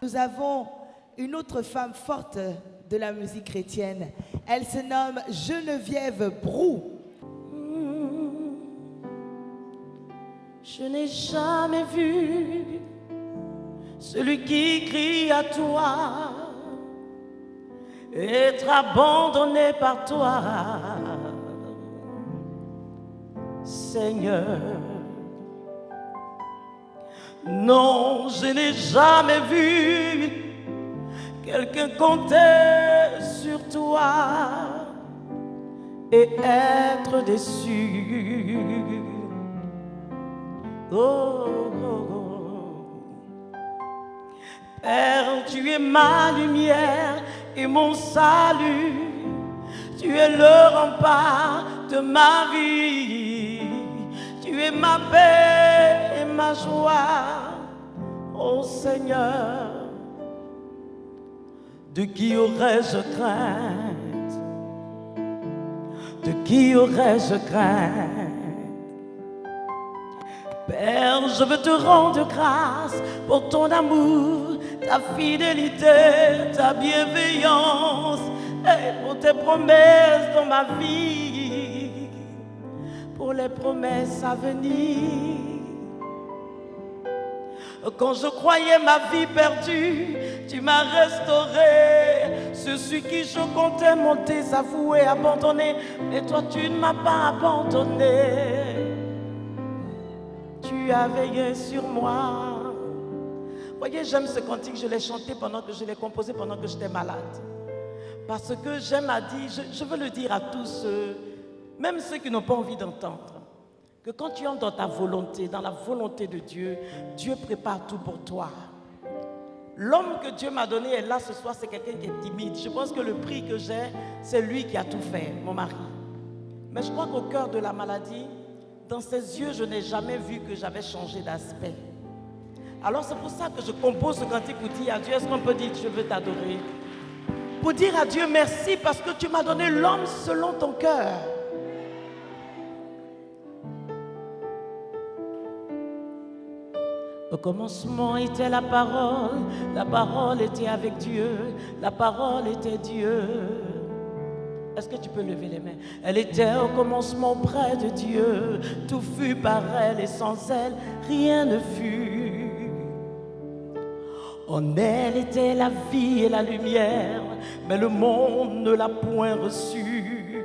Nous avons une autre femme forte de la musique chrétienne. Elle se nomme Geneviève Brou. Je n'ai jamais vu celui qui crie à toi, être abandonné par toi, Seigneur. Non, je n'ai jamais vu quelqu'un compter sur toi et être déçu. Oh, oh, oh. Père, tu es ma lumière et mon salut. Tu es le rempart de ma vie. Tu es ma paix et ma joie, ô Seigneur. De qui aurais-je crainte? De qui aurais-je crainte? Père, je veux te rendre grâce pour ton amour, ta fidélité, ta bienveillance et pour tes promesses dans ma vie, pour les promesses à venir. Quand je croyais ma vie perdue, tu m'as restauré. Ceux qui je comptais m'ont désavoué, abandonné, mais toi tu ne m'as pas abandonné. Tu as veillé sur moi. Voyez, j'aime ce cantique, je l'ai chanté pendant que je l'ai composé pendant que j'étais malade. Parce que j'aime à dire, je veux le dire à tous, même ceux qui n'ont pas envie d'entendre, que quand tu entres dans ta volonté, dans la volonté de Dieu, Dieu prépare tout pour toi. L'homme que Dieu m'a donné est là ce soir, c'est quelqu'un qui est timide. Je pense que le prix que j'ai, c'est lui qui a tout fait, mon mari. Mais je crois qu'au cœur de la maladie, dans ses yeux, je n'ai jamais vu que j'avais changé d'aspect. Alors c'est pour ça que je compose ce cantique pour dire à Dieu, est-ce qu'on peut dire je veux t'adorer? Pour dire à Dieu merci parce que tu m'as donné l'homme selon ton cœur. Au commencement était la parole était avec Dieu, la parole était Dieu. Est-ce que tu peux lever les mains? Elle était au commencement près de Dieu, tout fut par elle et sans elle, rien ne fut. En elle était la vie et la lumière, mais le monde ne l'a point reçue.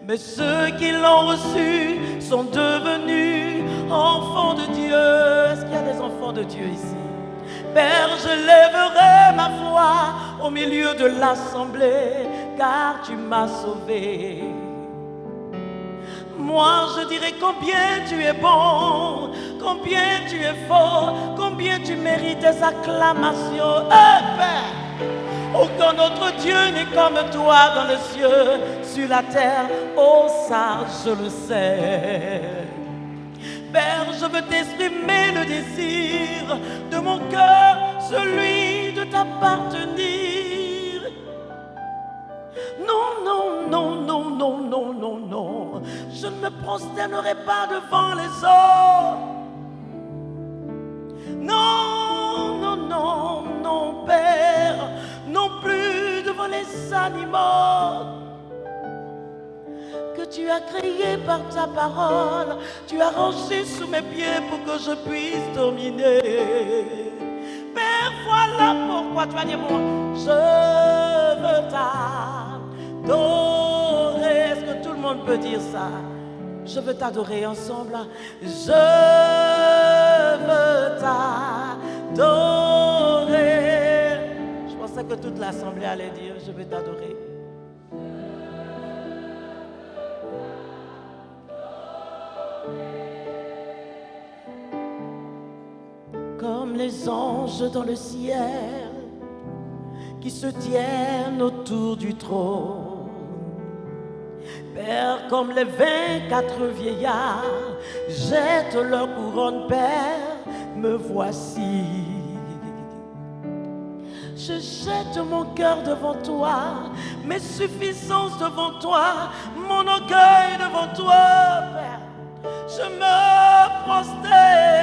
Mais ceux qui l'ont reçu sont devenus enfants de Dieu. Est-ce qu'il y a des enfants de Dieu ici? Père, je lèverai ma voix au milieu de l'assemblée, car tu m'as sauvé. Moi, je dirai combien tu es bon, combien tu es fort, combien tu mérites des acclamations. Père, aucun autre Dieu n'est comme toi dans les cieux, sur la terre, oh ça je le sais. Père, je veux t'exprimer le désir de mon cœur, celui de t'appartenir. Non, non, non, non, non, non, non, non, je ne me prosternerai pas devant les hommes. Non, non, non, non, Père, non plus devant les animaux que tu as créés par ta parole. Tu as rangé sous mes pieds pour que je puisse dominer. Père, voilà pourquoi tu as dit moi, je veux t'adorer. Est-ce que tout le monde peut dire ça? Je veux t'adorer ensemble. Je veux t'adorer. Je pensais que toute l'assemblée allait dire je veux t'adorer. Comme les anges dans le ciel qui se tiennent autour du trône. Père, comme les 24 vieillards jettent leur couronne, Père, me voici. Je jette mon cœur devant toi, mes suffisances devant toi, mon orgueil devant toi, Père. Je me prosterne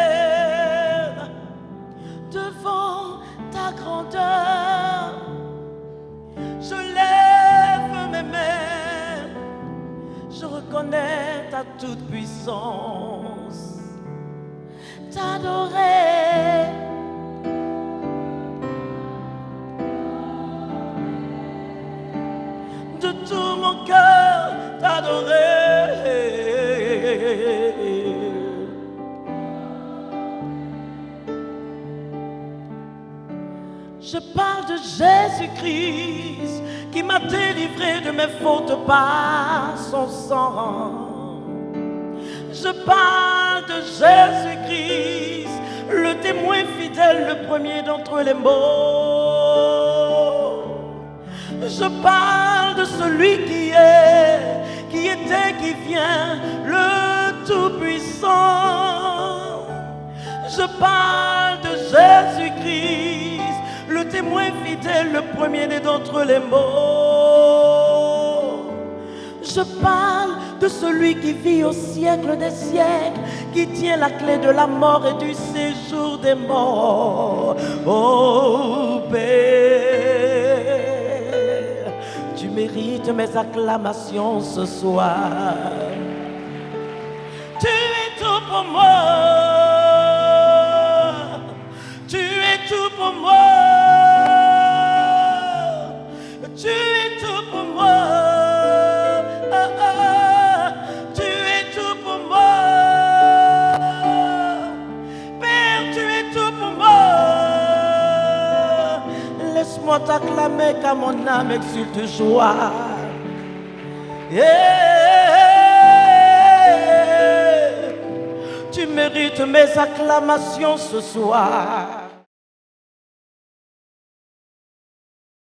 connaître ta toute puissance, t'adorer. De tout mon cœur, t'adorer. Je parle de Jésus-Christ qui m'a délivré de mes fautes par son sang. Je parle de Jésus-Christ, le témoin fidèle, le premier d'entre les morts. Je parle de celui qui est, qui était, qui vient, le Tout-Puissant. Je parle de Jésus-Christ, le témoin fidèle, le premier-né d'entre les morts. Je parle de celui qui vit au siècle des siècles, qui tient la clé de la mort et du séjour des morts. Oh Père, tu mérites mes acclamations ce soir. Tu es tout pour moi. Tu es tout pour moi. Tu es tout pour moi. Tu es tout pour moi. Père, tu es tout pour moi. Laisse-moi t'acclamer car mon âme exulte de joie. Tu mérites mes acclamations ce soir.